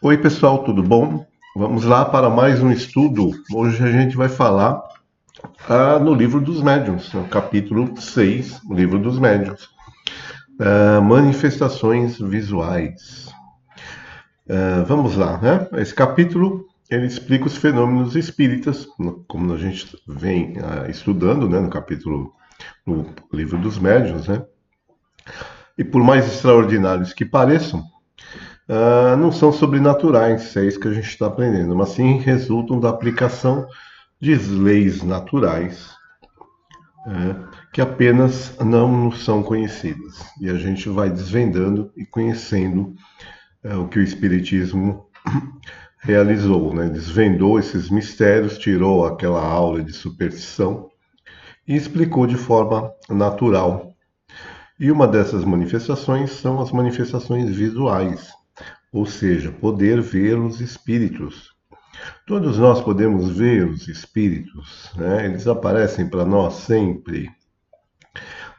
Oi, pessoal, tudo bom? Vamos lá para mais um estudo. Hoje a gente vai falar no Livro dos Médiuns, no capítulo 6, o Livro dos Médiuns. Manifestações visuais. Vamos lá, né? Esse capítulo ele explica os fenômenos espíritas, como a gente vem estudando, né, no Livro dos Médiuns, né? E por mais extraordinários que pareçam, não são sobrenaturais, é isso que a gente está aprendendo, mas sim resultam da aplicação de leis naturais que apenas não nos são conhecidas. E a gente vai desvendando e conhecendo o que o Espiritismo realizou, né? Desvendou esses mistérios, tirou aquela aura de superstição e explicou de forma natural. E uma dessas manifestações são as manifestações visuais, ou seja, poder ver os espíritos. Todos nós podemos ver os espíritos, né? Eles aparecem para nós sempre.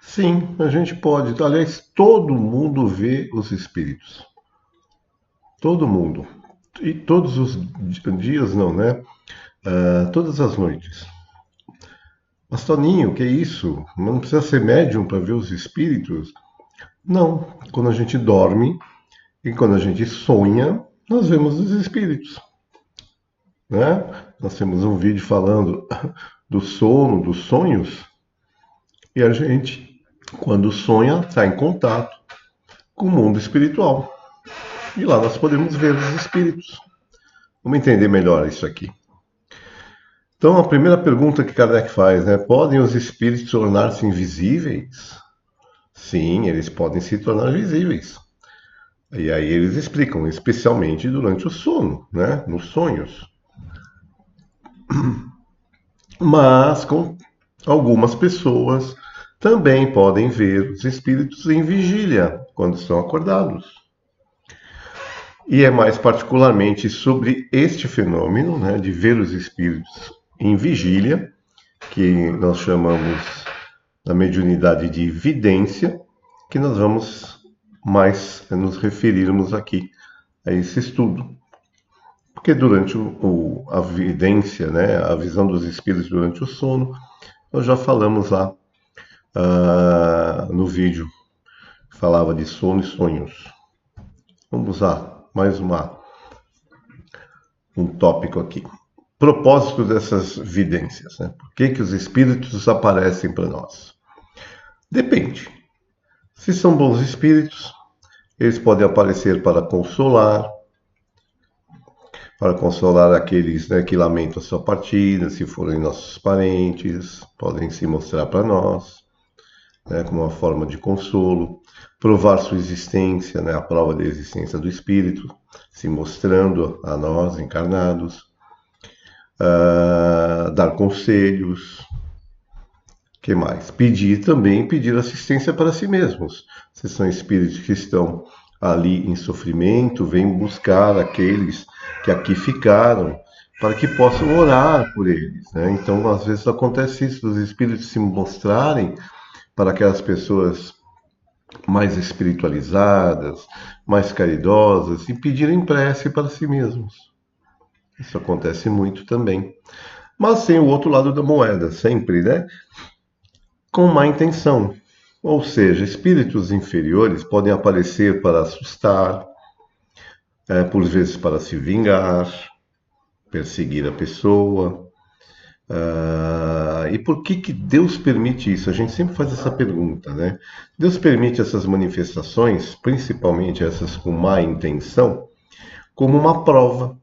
Sim, a gente pode. Aliás, todo mundo vê os espíritos. Todo mundo. E todos os dias, não, né? Todas as noites. Mas, Toninho, que é isso? Não precisa ser médium para ver os espíritos? Não. Quando a gente dorme e quando a gente sonha, nós vemos os espíritos. Né? Nós temos um vídeo falando do sono, dos sonhos, e a gente, quando sonha, está em contato com o mundo espiritual. E lá nós podemos ver os espíritos. Vamos entender melhor isso aqui. Então, a primeira pergunta que Kardec faz, né? Podem os espíritos tornar-se invisíveis? Sim, eles podem se tornar visíveis. E aí eles explicam, especialmente durante o sono, né? Nos sonhos. Mas com algumas pessoas também podem ver os espíritos em vigília, quando estão acordados. E é mais particularmente sobre este fenômeno, né, de ver os espíritos em vigília, que nós chamamos na mediunidade de vidência, que nós vamos mais nos referirmos aqui a esse estudo. Porque durante a vidência, né, a visão dos espíritos durante o sono, nós já falamos lá no vídeo que falava de sono e sonhos. Vamos lá, mais um tópico aqui. Propósito dessas vidências, né? Por que os espíritos aparecem para nós? Depende. Se são bons espíritos, eles podem aparecer para consolar aqueles, né, que lamentam a sua partida, se forem nossos parentes, podem se mostrar para nós, né, como uma forma de consolo, provar sua existência, né, a prova da existência do espírito, se mostrando a nós encarnados, dar conselhos, que mais? Pedir assistência para si mesmos. Se são espíritos que estão ali em sofrimento, vêm buscar aqueles que aqui ficaram, para que possam orar por eles, né? Então, às vezes acontece isso, dos espíritos se mostrarem para aquelas pessoas mais espiritualizadas, mais caridosas, e pedirem prece para si mesmos. Isso acontece muito também. Mas tem o outro lado da moeda, sempre, né? Com má intenção. Ou seja, espíritos inferiores podem aparecer para assustar, por vezes para se vingar, perseguir a pessoa. E por que Deus permite isso? A gente sempre faz essa pergunta, né? Deus permite essas manifestações, principalmente essas com má intenção, como uma prova,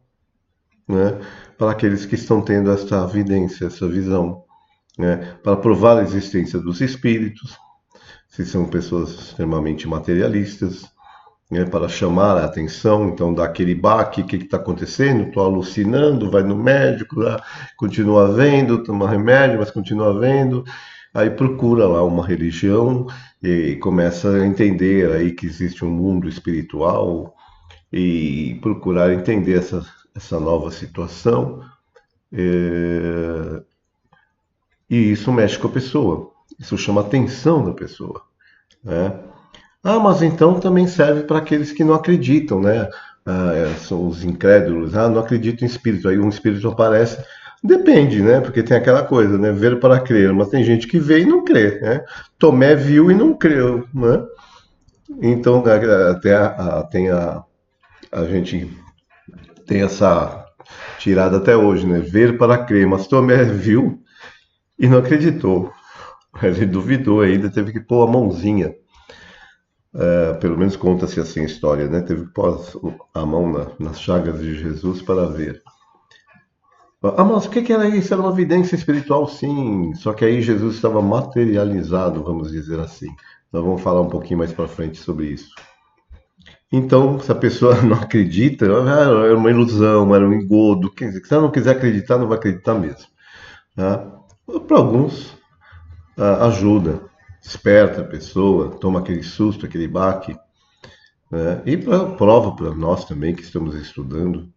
né? Para aqueles que estão tendo essa evidência, essa visão, né? Para provar a existência dos espíritos, se são pessoas extremamente materialistas, né? Para chamar a atenção, então dá aquele baque, o que está acontecendo? Estou alucinando, vai no médico, continua vendo, toma remédio, mas continua vendo, aí procura lá uma religião e começa a entender aí que existe um mundo espiritual e procurar entender essa nova situação. E isso mexe com a pessoa, isso chama a atenção da pessoa, né? Mas então também serve para aqueles que não acreditam, né? são os incrédulos, não acredito em espírito, aí um espírito aparece. Depende, né? Porque tem aquela coisa, né? Ver para crer, mas tem gente que vê e não crê, né? Tomé viu e não creu, né? Então, a gente tem essa tirada até hoje, né? Ver para crer, mas Tomé viu e não acreditou. Ele duvidou ainda, teve que pôr a mãozinha. Pelo menos conta-se assim a história, né? Teve que pôr a mão nas chagas de Jesus para ver. Ah, mas o que era isso? Era uma evidência espiritual, sim. Só que aí Jesus estava materializado, vamos dizer assim. Nós vamos falar um pouquinho mais para frente sobre isso. Então, se a pessoa não acredita, era uma ilusão, era um engodo. Se ela não quiser acreditar, não vai acreditar mesmo. Tá? Para alguns, ajuda, desperta a pessoa, toma aquele susto, aquele baque. Né? E prova para nós também que estamos estudando.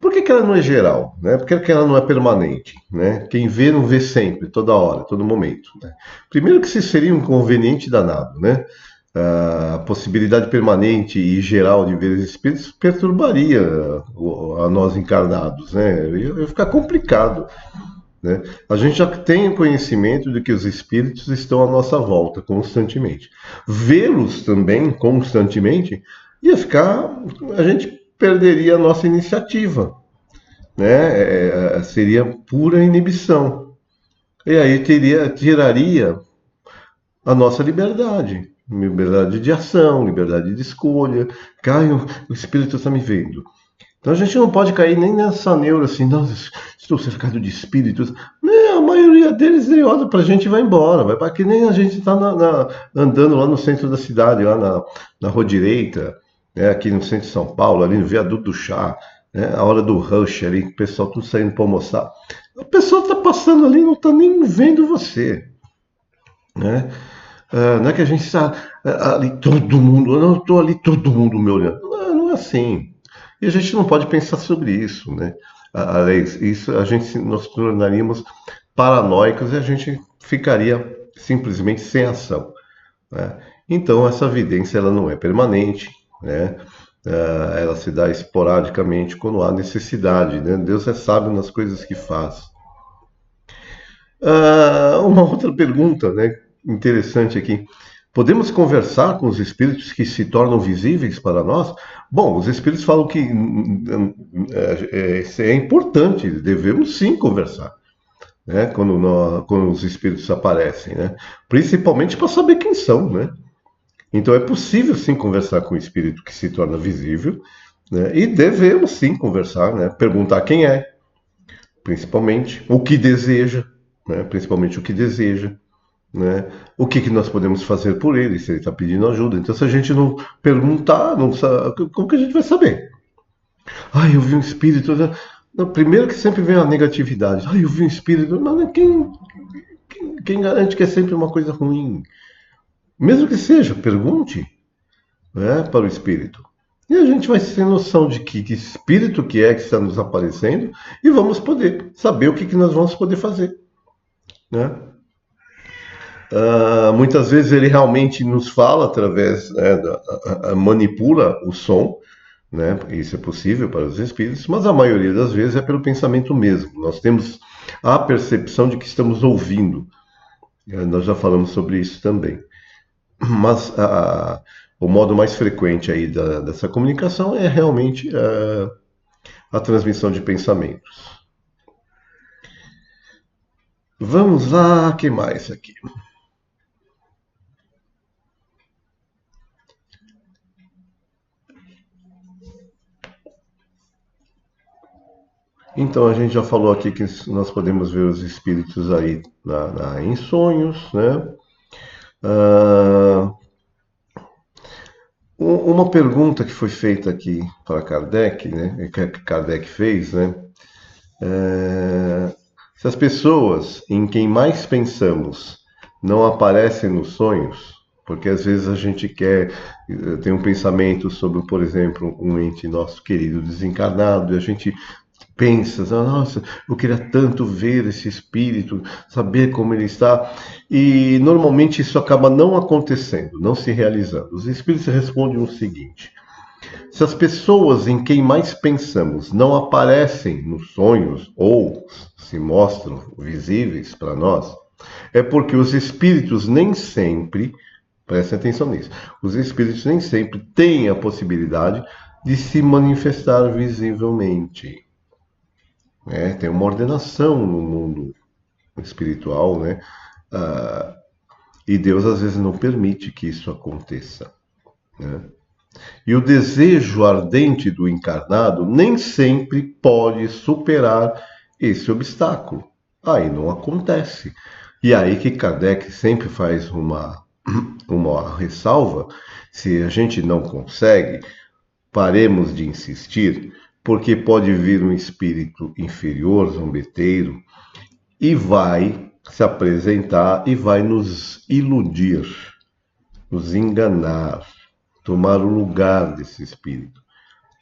Por que ela não é geral? Né? Por que ela não é permanente? Né? Quem vê não vê sempre, toda hora, todo momento. Né? Primeiro que isso seria um inconveniente danado. Né? A possibilidade permanente e geral de ver os espíritos perturbaria a nós encarnados. Né? Ia ficar complicado. Né? A gente já tem conhecimento de que os espíritos estão à nossa volta constantemente. Vê-los também constantemente ia ficar. A gente perderia a nossa iniciativa. Né? Seria pura inibição. E aí tiraria a nossa liberdade. Liberdade de ação, liberdade de escolha. Caio, o espírito está me vendo. Então a gente não pode cair nem nessa neura assim, não, estou cercado de espíritos. Não, a maioria deles nem olha pra gente e vai embora. Vai para que nem a gente está andando lá no centro da cidade, lá na Rua Direita, né, aqui no centro de São Paulo, ali no Viaduto do Chá, né, a hora do rush ali, o pessoal tudo saindo para almoçar. A pessoa está passando ali, não está nem vendo você. Né? Não é que a gente está ali todo mundo, eu não estou ali todo mundo me olhando. Não, não é assim. E a gente não pode pensar sobre isso, né? Isso nós tornaríamos paranoicos e a gente ficaria simplesmente sem ação. Né? Então essa evidência ela não é permanente, né? Ela se dá esporadicamente quando há necessidade. Né? Deus é sábio nas coisas que faz. Uma outra pergunta, né? Interessante aqui. Podemos conversar com os espíritos que se tornam visíveis para nós? Bom, os espíritos falam que isso é importante, devemos sim conversar, né? Quando os espíritos aparecem, né? Principalmente para saber quem são, né? Então é possível sim conversar com o espírito que se torna visível, né? E devemos sim conversar, né? Perguntar quem é, principalmente, o que deseja, né? Principalmente o que deseja. Né? O que nós podemos fazer por ele, se ele está pedindo ajuda. Então, se a gente não perguntar, não sabe, como que a gente vai saber? Eu vi um espírito. Não, primeiro que sempre vem a negatividade. Eu vi um espírito. Mas quem garante que é sempre uma coisa ruim? Mesmo que seja, pergunte, né, para o espírito. E a gente vai ter noção de que espírito que é que está nos aparecendo e vamos poder saber o que nós vamos poder fazer. Né? Muitas vezes ele realmente nos fala através, né, manipula o som, né? Isso é possível para os espíritos, mas a maioria das vezes é pelo pensamento mesmo. Nós temos a percepção de que estamos ouvindo. Nós já falamos sobre isso também. Mas o modo mais frequente aí dessa comunicação é realmente a transmissão de pensamentos. Vamos lá, o que mais aqui? Então a gente já falou aqui que nós podemos ver os espíritos aí em sonhos, né? Uma pergunta que foi feita aqui para Kardec, né? Que Kardec fez, né? Se as pessoas em quem mais pensamos não aparecem nos sonhos, porque às vezes a gente quer ter um pensamento sobre, por exemplo, um ente nosso querido desencarnado, e a gente pensa, nossa, eu queria tanto ver esse espírito, saber como ele está, e normalmente isso acaba não acontecendo, não se realizando. Os espíritos respondem o seguinte: Se as pessoas em quem mais pensamos não aparecem nos sonhos ou se mostram visíveis para nós, é porque os espíritos nem sempre, prestem atenção nisso, os espíritos nem sempre têm a possibilidade de se manifestar visivelmente. Né? Tem uma ordenação no mundo espiritual, né? Ah, e Deus às vezes não permite que isso aconteça. Né? E o desejo ardente do encarnado nem sempre pode superar esse obstáculo. Aí não acontece. E aí que Kardec sempre faz uma ressalva: se a gente não consegue, paremos de insistir, porque pode vir um espírito inferior, zombeteiro, e vai se apresentar e vai nos iludir, nos enganar, tomar o lugar desse espírito.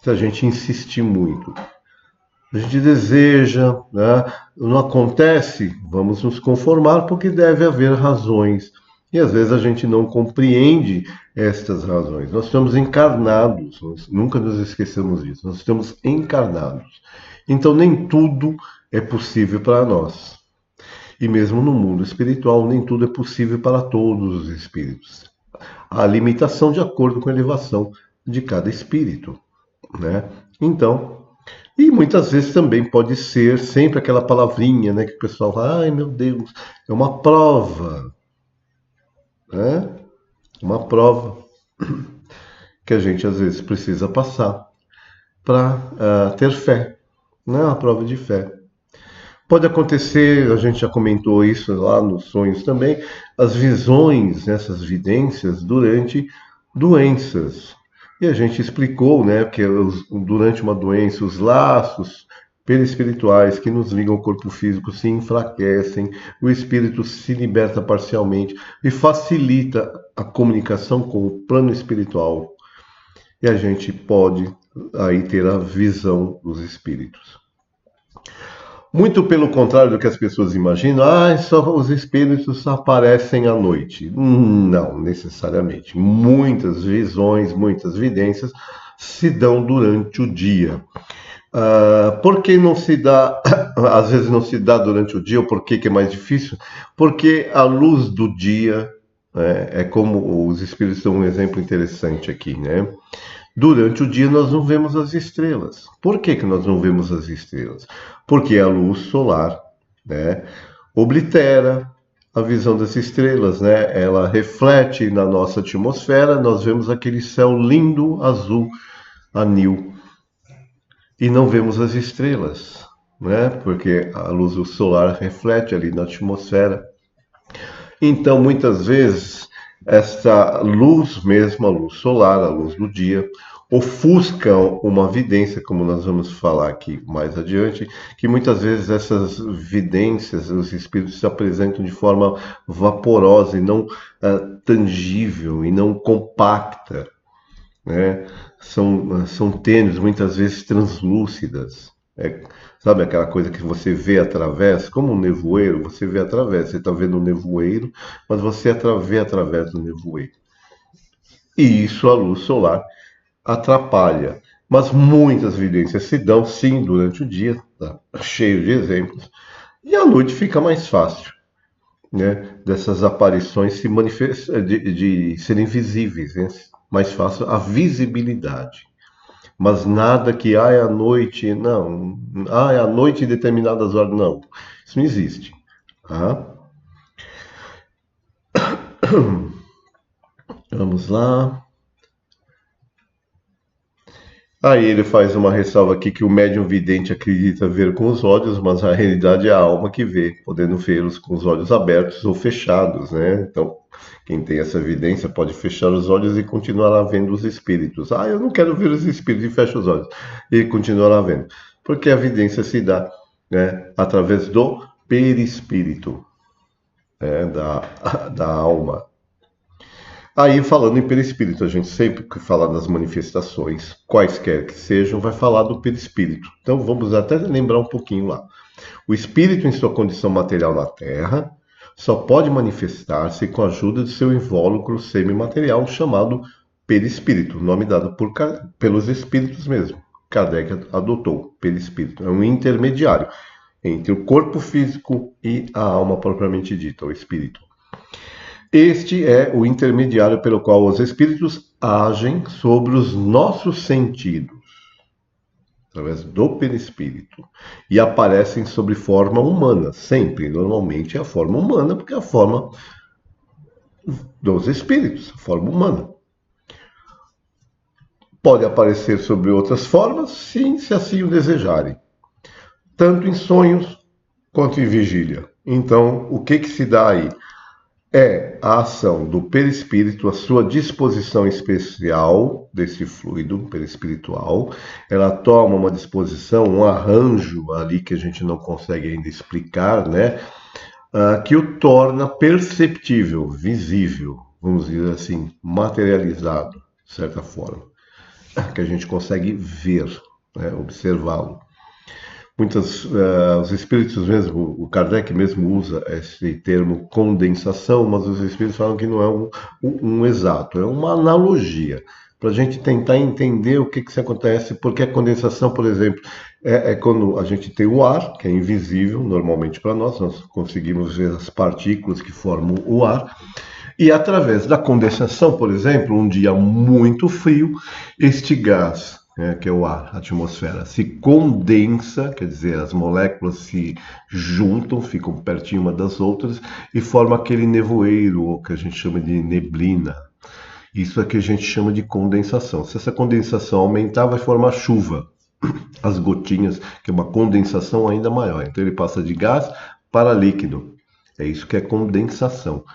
Se a gente insistir muito, a gente deseja, né? Não acontece, vamos nos conformar porque deve haver razões. E às vezes a gente não compreende estas razões. Nós estamos encarnados, nunca nos esqueçamos disso, nós estamos encarnados. Então nem tudo é possível para nós. E mesmo no mundo espiritual, nem tudo é possível para todos os espíritos. Há limitação de acordo com a elevação de cada espírito, né? Então, e muitas vezes também pode ser sempre aquela palavrinha, né, que o pessoal fala: ai meu Deus, é uma prova, né? Uma prova que a gente às vezes precisa passar para ter fé, né? Uma prova de fé. Pode acontecer, a gente já comentou isso lá nos sonhos também, as visões, essas vidências durante doenças. E a gente explicou, né, que durante uma doença os laços perispirituais que nos ligam ao corpo físico se enfraquecem, o espírito se liberta parcialmente e facilita a comunicação com o plano espiritual. E a gente pode aí ter a visão dos espíritos. Muito pelo contrário do que as pessoas imaginam, só os espíritos aparecem à noite. Não necessariamente. Muitas visões, muitas vidências se dão durante o dia. Por que não se dá, às vezes não se dá durante o dia, ou por que é mais difícil? Porque a luz do dia, né, é como os espíritos dão um exemplo interessante aqui, né? Durante o dia nós não vemos as estrelas. Por que nós não vemos as estrelas? Porque a luz solar, né, oblitera a visão das estrelas, né? Ela reflete na nossa atmosfera, nós vemos aquele céu lindo, azul, anil, e não vemos as estrelas, né? Porque a luz solar reflete ali na atmosfera. Então, muitas vezes, essa luz mesmo, a luz solar, a luz do dia, ofusca uma vidência, como nós vamos falar aqui mais adiante, que muitas vezes essas vidências, os espíritos se apresentam de forma vaporosa e não tangível, e não compacta, né? São tênues, muitas vezes translúcidas. Sabe aquela coisa que você vê através, como um nevoeiro, você vê através. Você está vendo um nevoeiro, mas você vê através do nevoeiro. E isso a luz solar atrapalha. Mas muitas evidências se dão, sim, durante o dia, tá cheio de exemplos. E à noite fica mais fácil, né, dessas aparições se de serem visíveis, né? Mais fácil a visibilidade. Mas nada que é à noite, não. É à noite em determinadas horas, não. Isso não existe. Tá? Vamos lá. Aí ele faz uma ressalva aqui que o médium vidente acredita ver com os olhos, mas a realidade é a alma que vê, podendo vê-los com os olhos abertos ou fechados, né? Então, quem tem essa evidência pode fechar os olhos e continuará vendo os espíritos. Eu não quero ver os espíritos, e fecha os olhos e continuará vendo. Porque a evidência se dá, né, através do perispírito, né, da alma. Aí, falando em perispírito, a gente sempre que fala das manifestações, quaisquer que sejam, vai falar do perispírito. Então, vamos até lembrar um pouquinho lá. O espírito, em sua condição material na Terra, só pode manifestar-se com a ajuda de seu invólucro semimaterial chamado perispírito, nome dado pelos espíritos mesmo. Kardec adotou perispírito. É um intermediário entre o corpo físico e a alma propriamente dita, o espírito. Este é o intermediário pelo qual os espíritos agem sobre os nossos sentidos, através do perispírito, e aparecem sob forma humana, sempre. Normalmente é a forma humana, porque é a forma dos espíritos, a forma humana. Pode aparecer sob outras formas, sim, se assim o desejarem, tanto em sonhos quanto em vigília. Então, o que se dá aí? É a ação do perispírito, a sua disposição especial desse fluido perispiritual. Ela toma uma disposição, um arranjo ali que a gente não consegue ainda explicar, né? Que o torna perceptível, visível, vamos dizer assim, materializado, de certa forma, que a gente consegue ver, né? Observá-lo. Os espíritos mesmo, o Kardec mesmo usa esse termo condensação, mas os espíritos falam que não é um exato, é uma analogia, para a gente tentar entender o que se acontece, porque a condensação, por exemplo, é quando a gente tem o ar, que é invisível normalmente para nós conseguimos ver as partículas que formam o ar, e através da condensação, por exemplo, um dia muito frio, este gás, que é o ar, a atmosfera, se condensa, quer dizer, as moléculas se juntam, ficam pertinho uma das outras e forma aquele nevoeiro, ou que a gente chama de neblina. Isso é que a gente chama de condensação. Se essa condensação aumentar, vai formar chuva. As gotinhas, que é uma condensação ainda maior. Então ele passa de gás para líquido. É isso que é condensação.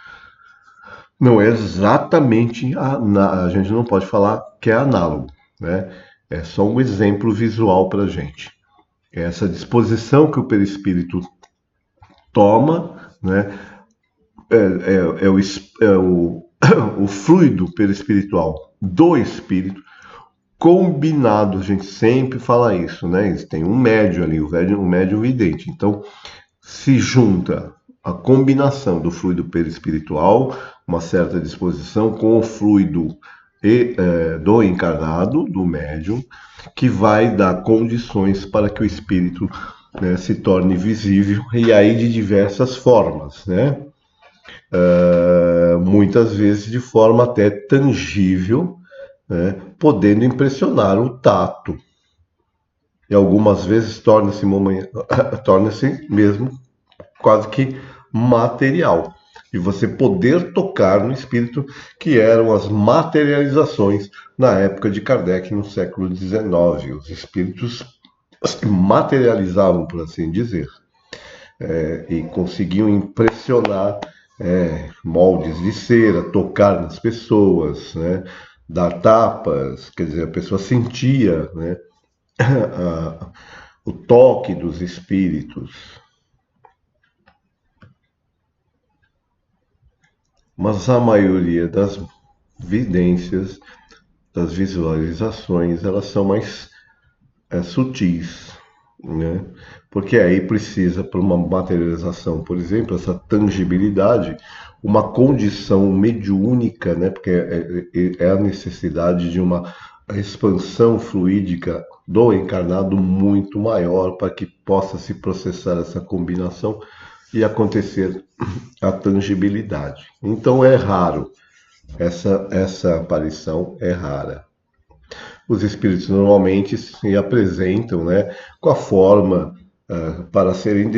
Não é exatamente, a gente não pode falar que é análogo, né? É só um exemplo visual para a gente. É essa disposição que o perispírito toma, né? O fluido perispiritual do espírito combinado, a gente sempre fala isso, né? Tem um médio ali, o médio vidente. Então, se junta a combinação do fluido perispiritual, uma certa disposição, com o fluido do encarnado, do médium, que vai dar condições para que o espírito, né, se torne visível, e aí de diversas formas, né? Muitas vezes de forma até tangível, né, podendo impressionar o tato. E algumas vezes torna-se mesmo quase que material. E você poder tocar no espírito, que eram as materializações na época de Kardec, no século XIX. Os espíritos se materializavam, por assim dizer, e conseguiam impressionar moldes de cera, tocar nas pessoas, né? Dar tapas, quer dizer, a pessoa sentia, né? O toque dos espíritos. Mas a maioria das vidências, das visualizações, elas são mais sutis, né? Porque aí precisa, para uma materialização, por exemplo, essa tangibilidade, uma condição mediúnica, né? Porque é a necessidade de uma expansão fluídica do encarnado muito maior para que possa se processar essa combinação e acontecer a tangibilidade. Então é raro, essa aparição é rara. Os espíritos normalmente se apresentam, né, com a forma para serem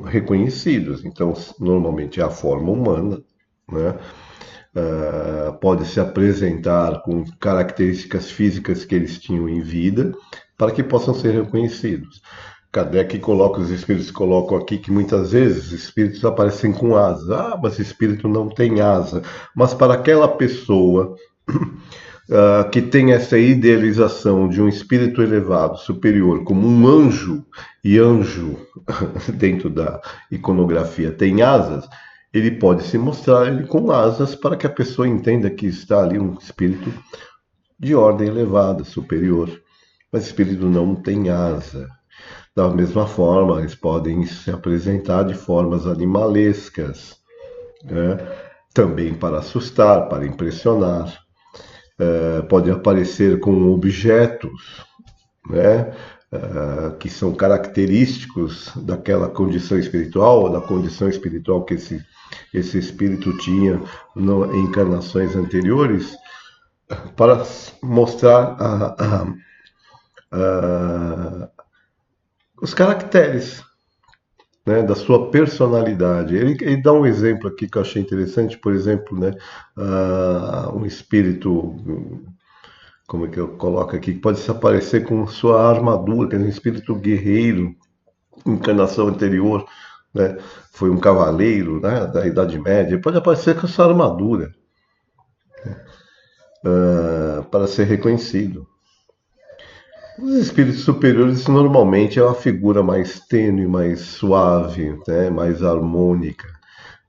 reconhecidos. Então, normalmente é a forma humana, né? Pode se apresentar com características físicas que eles tinham em vida para que possam ser reconhecidos. Kardec coloca, os espíritos colocam aqui que muitas vezes os espíritos aparecem com asa. Ah, mas espírito não tem asa. Mas para aquela pessoa que tem essa idealização de um espírito elevado, superior, como um anjo, e anjo, dentro da iconografia, tem asas, ele pode se mostrar ele com asas para que a pessoa entenda que está ali um espírito de ordem elevada, superior. Mas espírito não tem asa. Da mesma forma, eles podem se apresentar de formas animalescas, né? também para assustar, para impressionar. Pode aparecer com objetos, né, que são característicos daquela condição espiritual, ou da condição espiritual que esse espírito tinha em encarnações anteriores, para mostrar os caracteres, né, da sua personalidade. Ele dá um exemplo aqui que eu achei interessante, por exemplo, né, um espírito, como é que eu coloco aqui, que pode se aparecer com sua armadura, que é um espírito guerreiro, encarnação anterior, né, foi um cavaleiro, né, da Idade Média, ele pode aparecer com sua armadura, para ser reconhecido. Os espíritos superiores normalmente é uma figura mais tênue, mais suave, né, mais harmônica.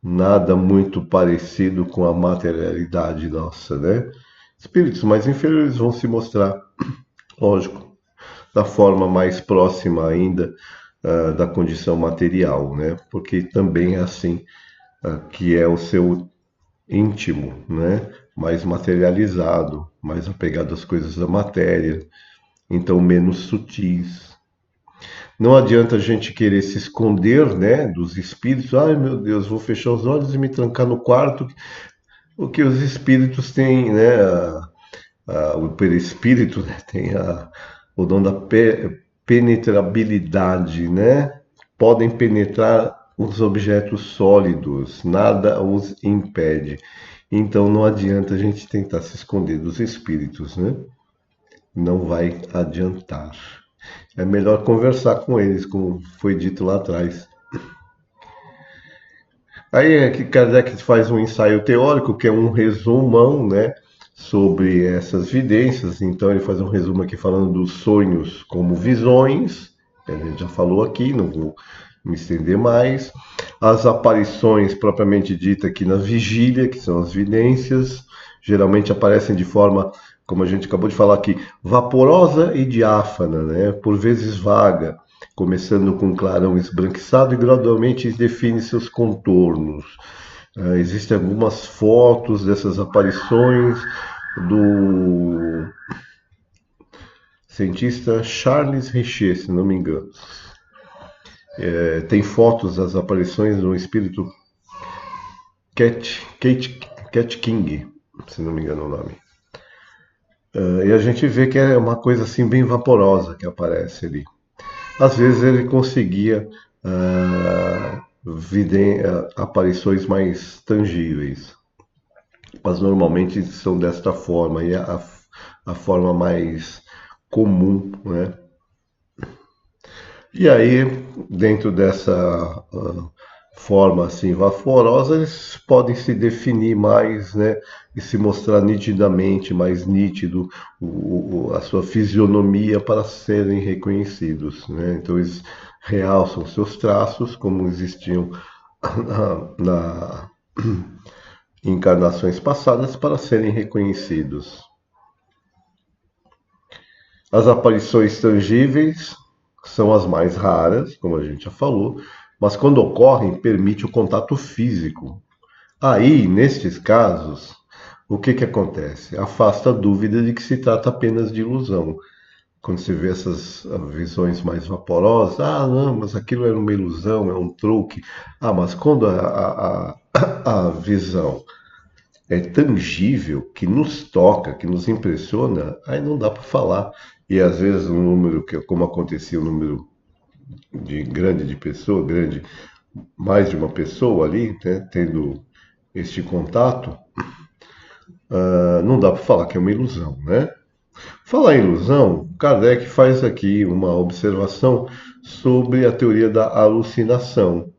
Nada muito parecido com a materialidade nossa, né? Espíritos mais inferiores vão se mostrar, lógico, da forma mais próxima ainda da condição material, né? Porque também é assim que é o seu íntimo, né? Mais materializado, mais apegado às coisas da matéria, então menos sutis. Não adianta a gente querer se esconder, né, dos espíritos. Ai, meu Deus, vou fechar os olhos e me trancar no quarto. O que os espíritos têm, né, o perispírito, né, tem o dom da penetrabilidade, né? Podem penetrar os objetos sólidos, nada os impede. Então não adianta a gente tentar se esconder dos espíritos, né? Não vai adiantar. É melhor conversar com eles, como foi dito lá atrás. Aí é que Kardec faz um ensaio teórico, que é um resumão, né, sobre essas vidências. Então ele faz um resumo aqui falando dos sonhos como visões, que a gente já falou aqui, não vou me estender mais. As aparições propriamente dita aqui na vigília, que são as vidências, geralmente aparecem de forma, como a gente acabou de falar aqui, vaporosa e diáfana, né, por vezes vaga, começando com um clarão esbranquiçado e gradualmente define seus contornos. Existem algumas fotos dessas aparições do cientista Charles Richer, se não me engano. Tem fotos das aparições do espírito Cat King, se não me engano o nome. E a gente vê que é uma coisa assim bem vaporosa que aparece ali. Às vezes ele conseguia aparições mais tangíveis, mas normalmente são desta forma, e a forma mais comum, né? E aí, dentro dessa forma assim vaporosa, eles podem se definir mais, né, e se mostrar nitidamente, mais nítido a sua fisionomia para serem reconhecidos, né? Então eles realçam seus traços como existiam na encarnações passadas para serem reconhecidos. As aparições tangíveis são as mais raras, como a gente já falou, mas quando ocorrem, permite o contato físico. Aí, nestes casos, o que acontece? Afasta a dúvida de que se trata apenas de ilusão. Quando você vê essas visões mais vaporosas, não, mas aquilo era uma ilusão, é um truque. Mas quando a visão é tangível, que nos toca, que nos impressiona, aí não dá para falar. E às vezes um número, como acontecia, um número grande de pessoa, grande, mais de uma pessoa ali, né, tendo este contato, não dá para falar que é uma ilusão, né? Falar em ilusão, Kardec faz aqui uma observação sobre a teoria da alucinação.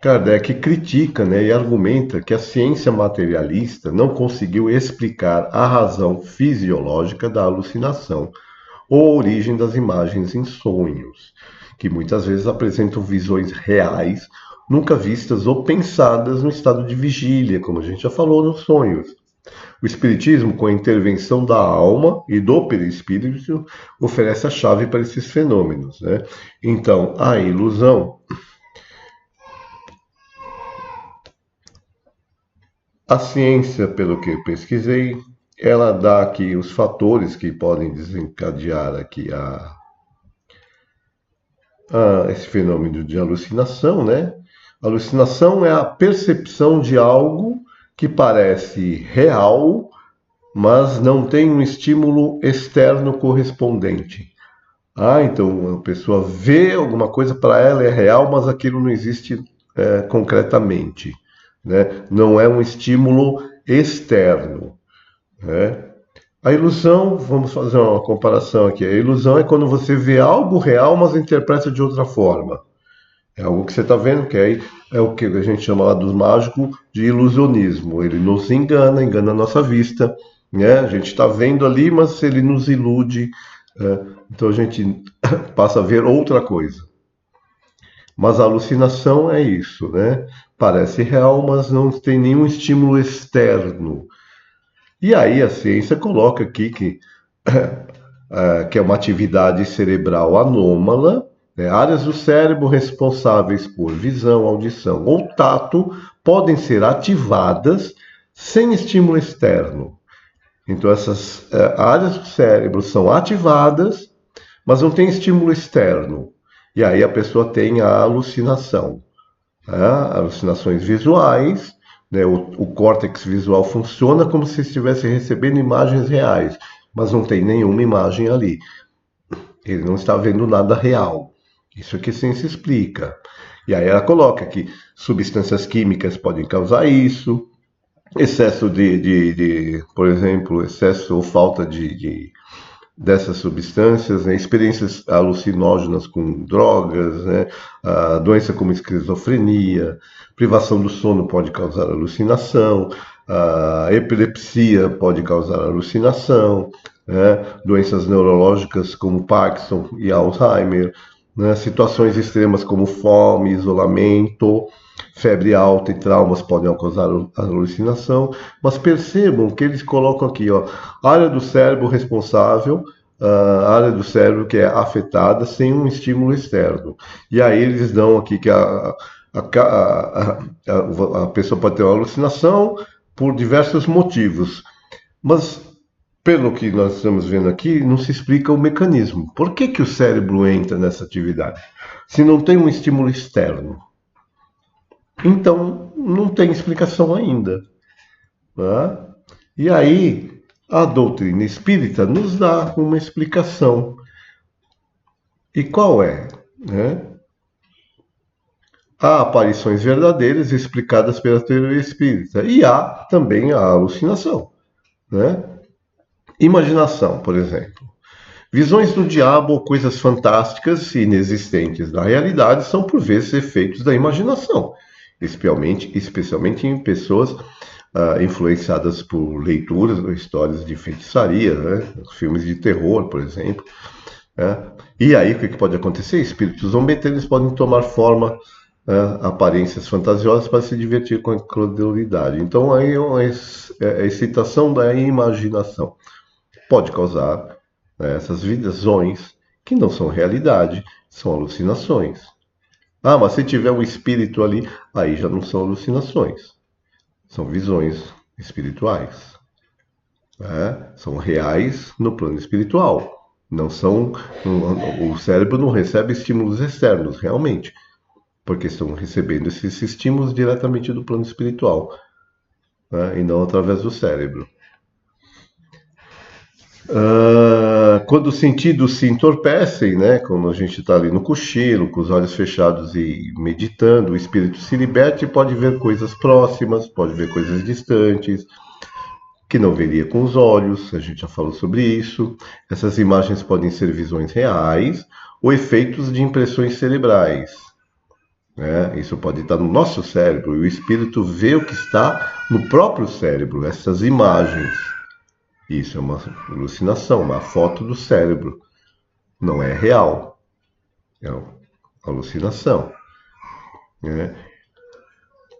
Kardec critica, né, e argumenta que a ciência materialista não conseguiu explicar a razão fisiológica da alucinação ou a origem das imagens em sonhos, que muitas vezes apresentam visões reais, nunca vistas ou pensadas no estado de vigília, como a gente já falou nos sonhos. O Espiritismo, com a intervenção da alma e do perispírito, oferece a chave para esses fenômenos, né? Então, a ilusão A ciência, pelo que eu pesquisei, ela dá aqui os fatores que podem desencadear aqui esse fenômeno de alucinação, né? Alucinação é a percepção de algo que parece real, mas não tem um estímulo externo correspondente. Então a pessoa vê alguma coisa, para ela é real, mas aquilo não existe concretamente, né? Não é um estímulo externo, né? A ilusão, vamos fazer uma comparação aqui. A ilusão é quando você vê algo real, mas interpreta de outra forma. É algo que você está vendo, que aí é o que a gente chama lá dos mágicos de ilusionismo. Ele nos engana, engana a nossa vista, né? A gente está vendo ali, mas ele nos ilude, então a gente passa a ver outra coisa. Mas a alucinação é isso, né? Parece real, mas não tem nenhum estímulo externo. E aí a ciência coloca aqui que é uma atividade cerebral anômala, né? Áreas do cérebro responsáveis por visão, audição ou tato podem ser ativadas sem estímulo externo. Então essas áreas do cérebro são ativadas, mas não tem estímulo externo. E aí a pessoa tem a alucinação, né? Alucinações visuais, né? O córtex visual funciona como se estivesse recebendo imagens reais, mas não tem nenhuma imagem ali. Ele não está vendo nada real. Isso é que a ciência explica. E aí ela coloca que substâncias químicas podem causar isso, excesso por exemplo, excesso ou falta dessas substâncias, né? Experiências alucinógenas com drogas, né? A doença como esquizofrenia, privação do sono pode causar alucinação, a epilepsia pode causar alucinação, né? Doenças neurológicas como Parkinson e Alzheimer, né? Situações extremas como fome, isolamento, febre alta e traumas podem causar alucinação, mas percebam que eles colocam aqui, ó, área do cérebro responsável, a área do cérebro que é afetada sem um estímulo externo. E aí eles dão aqui que a pessoa pode ter uma alucinação por diversos motivos, mas pelo que nós estamos vendo aqui, não se explica o mecanismo. Por que o cérebro entra nessa atividade? Se não tem um estímulo externo. Então, não tem explicação ainda. Né? E aí, a doutrina espírita nos dá uma explicação. E qual é? Né? Há aparições verdadeiras explicadas pela teoria espírita. E há também a alucinação. Né? Imaginação, por exemplo. Visões do diabo ou coisas fantásticas e inexistentes da realidade são, por vezes, efeitos da imaginação, especialmente em pessoas influenciadas por leituras ou histórias de feitiçaria, né? Filmes de terror, por exemplo. Né? E aí, o que pode acontecer? Espíritos zombeteiros podem tomar forma, aparências fantasiosas para se divertir com a credulidade. Então, aí é a excitação da imaginação pode causar essas visões que não são realidade, são alucinações. Mas se tiver um espírito ali, aí já não são alucinações, são visões espirituais. São reais no plano espiritual. Não são, o cérebro não recebe estímulos externos, realmente, porque estão recebendo esses estímulos diretamente do plano espiritual, e não através do cérebro. Quando os sentidos se entorpecem, né, como a gente está ali no cochilo, com os olhos fechados e meditando, o espírito se liberta e pode ver coisas próximas, pode ver coisas distantes, que não veria com os olhos, a gente já falou sobre isso. Essas imagens podem ser visões reais ou efeitos de impressões cerebrais. Né? Isso pode estar no nosso cérebro e o espírito vê o que está no próprio cérebro, essas imagens. Isso é uma alucinação, uma foto do cérebro. Não é real. É uma alucinação. Né?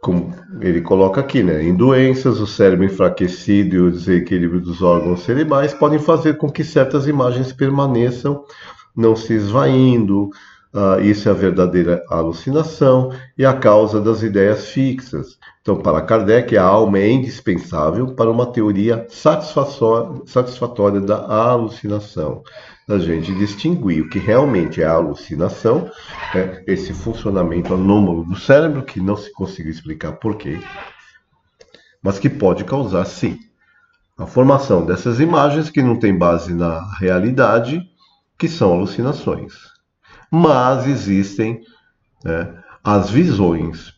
Como ele coloca aqui, né? Em doenças, o cérebro enfraquecido e o desequilíbrio dos órgãos cerebrais podem fazer com que certas imagens permaneçam, não se esvaindo, Isso é a verdadeira alucinação e a causa das ideias fixas. Então, para Kardec, a alma é indispensável para uma teoria satisfatória da alucinação. A gente distinguir o que realmente é a alucinação, né, esse funcionamento anômalo do cérebro, que não se conseguiu explicar por quê, mas que pode causar, sim, a formação dessas imagens que não tem base na realidade, que são alucinações. Mas existem, né, as visões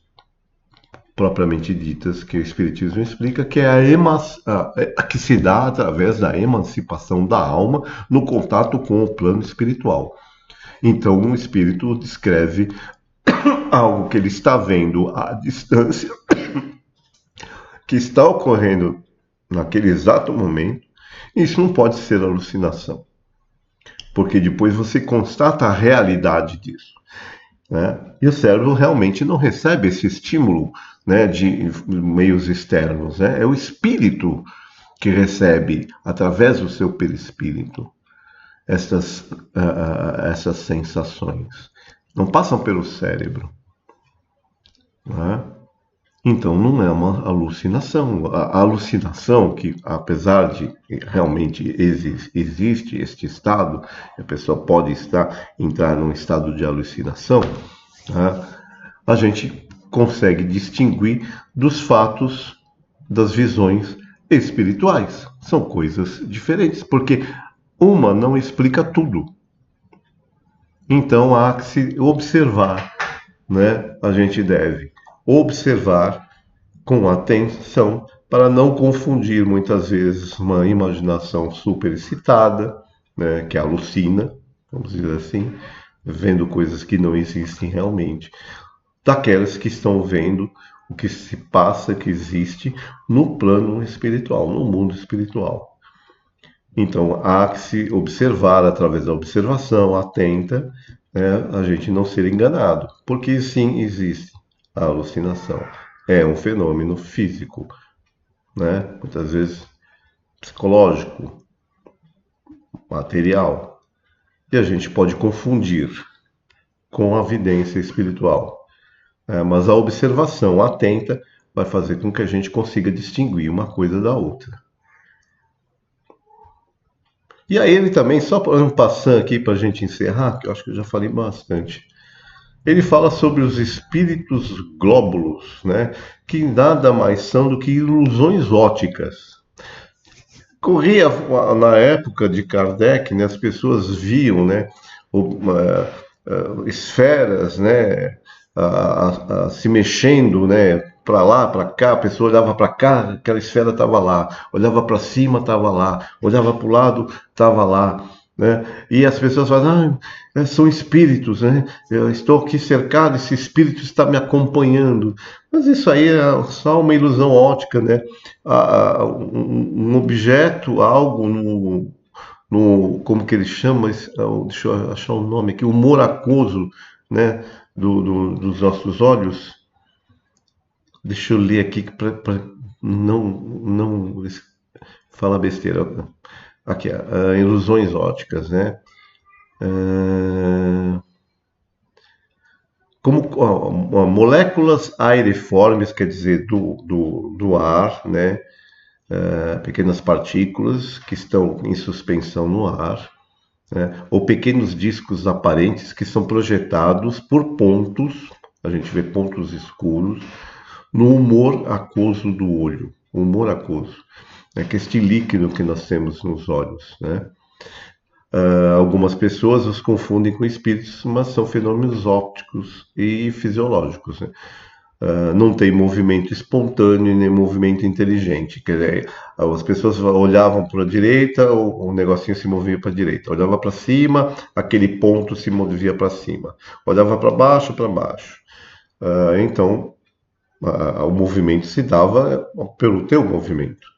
propriamente ditas que o Espiritismo explica, que é a que se dá através da emancipação da alma no contato com o plano espiritual. Então, o espírito descreve algo que ele está vendo à distância, que está ocorrendo naquele exato momento. Isso não pode ser alucinação, porque depois você constata a realidade disso, né? E o cérebro realmente não recebe esse estímulo, né, de meios externos, né? É o espírito que recebe, através do seu perispírito, essas sensações. Não passam pelo cérebro, né? Então não é uma alucinação. A alucinação, que apesar de realmente existe este estado, a pessoa pode entrar num estado de alucinação, né? A gente consegue distinguir dos fatos das visões espirituais. São coisas diferentes, porque uma não explica tudo. Então há que se observar, né? A gente deve observar com atenção para não confundir muitas vezes uma imaginação superexcitada, né, que alucina, vamos dizer assim, vendo coisas que não existem realmente, daquelas que estão vendo o que se passa, que existe no plano espiritual, no mundo espiritual. Então há que se observar através da observação atenta, né, a gente não ser enganado, porque sim existe a alucinação. É um fenômeno físico, né? Muitas vezes psicológico, material, e a gente pode confundir com a vidência espiritual. Mas a observação atenta vai fazer com que a gente consiga distinguir uma coisa da outra. E aí ele também, só um passando aqui para a gente encerrar, que eu acho que eu já falei bastante, ele fala sobre os espíritos glóbulos, né, que nada mais são do que ilusões ópticas. Corria na época de Kardec, né, as pessoas viam, né, esferas, né, se mexendo, né, para lá, para cá, a pessoa olhava para cá, aquela esfera estava lá, olhava para cima, estava lá, olhava para o lado, estava lá, né? E as pessoas falam, são espíritos, né? Eu estou aqui cercado, esse espírito está me acompanhando. Mas isso aí é só uma ilusão óptica, né? Um objeto, algo como que ele chama, deixa eu achar o nome aqui, o humor aquoso, né, dos nossos olhos. Deixa eu ler aqui para não falar besteira. Aqui, ilusões ópticas, né? Como moléculas aeriformes, quer dizer, do ar, né? Pequenas partículas que estão em suspensão no ar, né? Ou pequenos discos aparentes que são projetados por pontos, a gente vê pontos escuros, no humor aquoso do olho. O humor aquoso, né? Que é este líquido que nós temos nos olhos, né? Algumas pessoas os confundem com espíritos, mas são fenômenos ópticos e fisiológicos, né? Não tem movimento espontâneo nem movimento inteligente. Quer dizer, as pessoas olhavam para a direita, o negocinho se movia para a direita. Olhava para cima, aquele ponto se movia para cima. Olhava para baixo, para baixo. Então, o movimento se dava pelo teu movimento.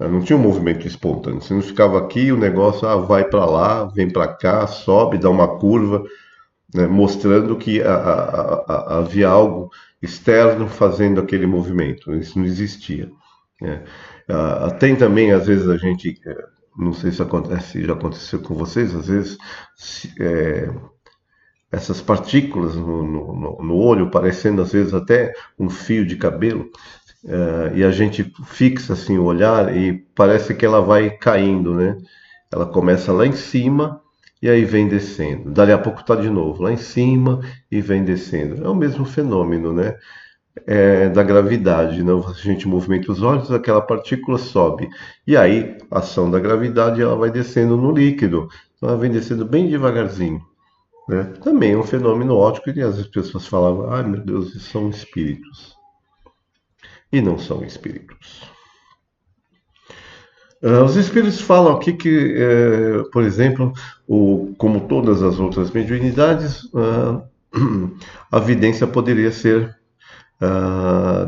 Não tinha um movimento espontâneo. Você não ficava aqui, o negócio vai para lá, vem para cá, sobe, dá uma curva, né, mostrando que havia algo externo fazendo aquele movimento. Isso não existia, né? Tem também, às vezes, a gente, não sei se acontece, já aconteceu com vocês, às vezes essas partículas no olho, parecendo às vezes até um fio de cabelo, e a gente fixa assim o olhar e parece que ela vai caindo, né? Ela começa lá em cima e aí vem descendo. Dali a pouco está de novo lá em cima e vem descendo. É o mesmo fenômeno, né? Da gravidade, né? A gente movimenta os olhos, aquela partícula sobe. E aí, a ação da gravidade, ela vai descendo no líquido. Então, ela vem descendo bem devagarzinho, né? Também é um fenômeno óptico que às vezes as pessoas falavam, ai meu Deus, isso são espíritos. E não são espíritos. Os espíritos falam aqui que, por exemplo, como todas as outras mediunidades, a vidência poderia ser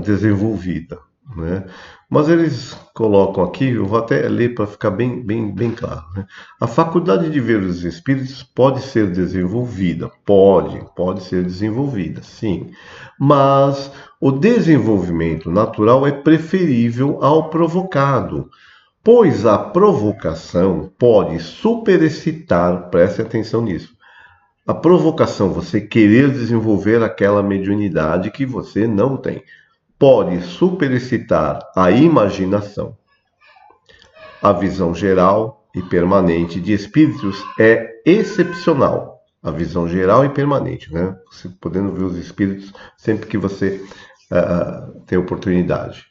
desenvolvida, né? Mas eles colocam aqui, eu vou até ler para ficar bem claro, né? A faculdade de ver os espíritos pode ser desenvolvida, pode ser desenvolvida, sim, mas o desenvolvimento natural é preferível ao provocado, pois a provocação pode superexcitar, preste atenção nisso. A provocação, você querer desenvolver aquela mediunidade que você não tem, pode superexcitar a imaginação. A visão geral e permanente de espíritos é excepcional. A visão geral e permanente, né? Você podendo ver os espíritos sempre que você tem oportunidade.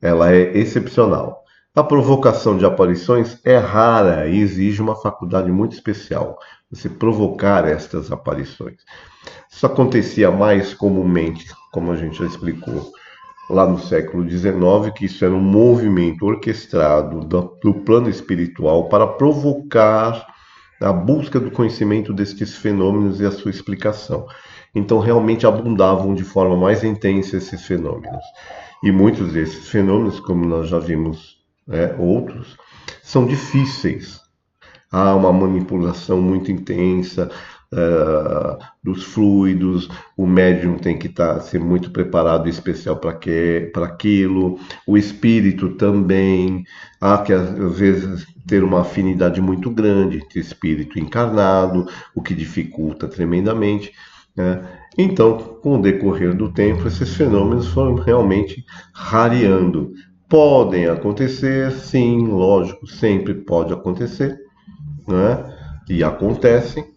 Ela é excepcional. A provocação de aparições é rara e exige uma faculdade muito especial, você provocar estas aparições. Isso acontecia mais comumente, como a gente já explicou, lá no século XIX, que isso era um movimento orquestrado do plano espiritual para provocar a busca do conhecimento destes fenômenos e a sua explicação. Então, realmente abundavam de forma mais intensa esses fenômenos. E muitos desses fenômenos, como nós já vimos, outros, são difíceis. Há uma manipulação muito intensa dos fluidos, o médium tem que ser muito preparado e especial para aquilo, o espírito também, há que às vezes ter uma afinidade muito grande entre espírito encarnado, o que dificulta tremendamente, né? Então, com o decorrer do tempo, esses fenômenos foram realmente rareando. Podem acontecer, sim, lógico, sempre pode acontecer, né? E acontecem,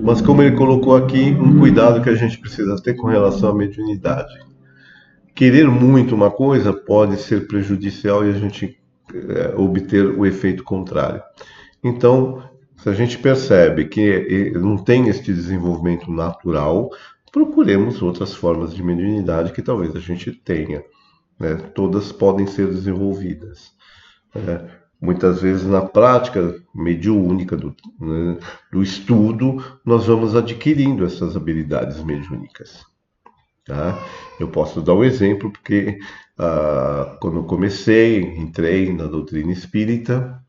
mas como ele colocou aqui, um cuidado que a gente precisa ter com relação à mediunidade. Querer muito uma coisa pode ser prejudicial e a gente obter o efeito contrário. Então, se a gente percebe que não tem este desenvolvimento natural, procuremos outras formas de mediunidade que talvez a gente tenha, né? Todas podem ser desenvolvidas. Muitas vezes na prática mediúnica né, do estudo, nós vamos adquirindo essas habilidades mediúnicas. Tá? Eu posso dar um exemplo, porque quando eu entrei na doutrina espírita,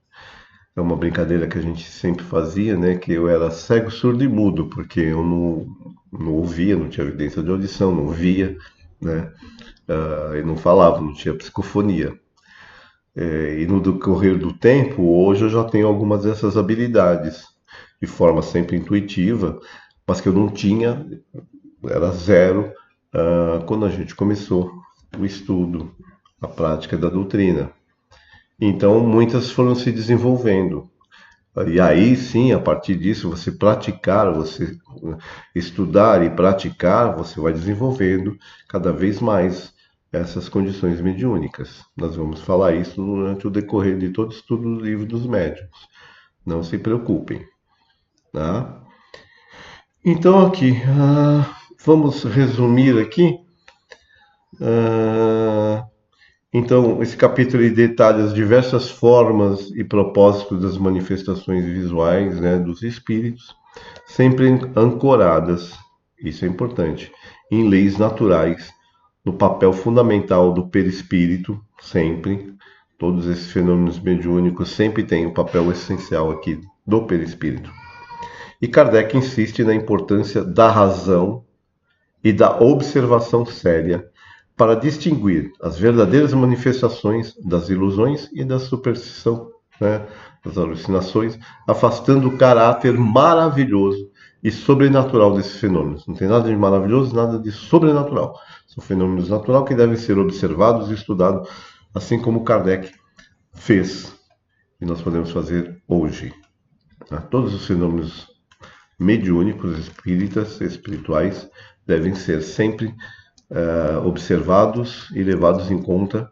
é uma brincadeira que a gente sempre fazia, né? Que eu era cego, surdo e mudo, porque eu não ouvia, não tinha evidência de audição, não via, né? Eu não falava, não tinha psicofonia. E no decorrer do tempo, hoje eu já tenho algumas dessas habilidades, de forma sempre intuitiva, mas que eu não tinha, era zero, quando a gente começou o estudo, a prática da doutrina. Então, muitas foram se desenvolvendo. E aí sim, a partir disso, você praticar, você estudar e praticar, você vai desenvolvendo cada vez mais essas condições mediúnicas. Nós vamos falar isso durante o decorrer de todo o estudo do livro dos médiuns. Não se preocupem. Tá? Então aqui, vamos resumir aqui. Então, esse capítulo ele detalha as diversas formas e propósitos das manifestações visuais, né, dos espíritos, sempre ancoradas, isso é importante, em leis naturais, no papel fundamental do perispírito, sempre. Todos esses fenômenos mediúnicos sempre têm o papel essencial aqui do perispírito. E Kardec insiste na importância da razão e da observação séria para distinguir as verdadeiras manifestações das ilusões e da superstição, né, das alucinações, afastando o caráter maravilhoso e sobrenatural desses fenômenos. Não tem nada de maravilhoso, nada de sobrenatural. São fenômenos naturais que devem ser observados e estudados, assim como Kardec fez e nós podemos fazer hoje. Tá? Todos os fenômenos mediúnicos, espíritas, espirituais, devem ser sempre observados e levados em conta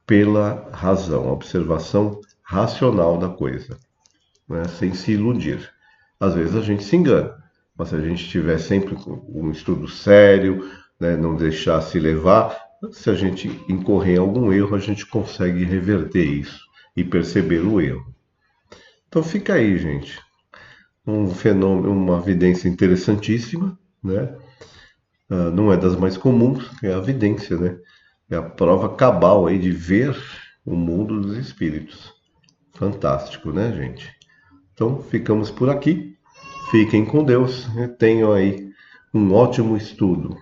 pela razão, a observação racional da coisa, né? Sem se iludir. Às vezes a gente se engana, mas se a gente tiver sempre um estudo sério, né, não deixar se levar, se a gente incorrer em algum erro, a gente consegue reverter isso e perceber o erro. Então fica aí, gente, um fenômeno, uma evidência interessantíssima, né? Não é das mais comuns, é a vidência, né? É a prova cabal aí de ver o mundo dos espíritos. Fantástico, né, gente? Então ficamos por aqui. Fiquem com Deus. Tenham aí um ótimo estudo.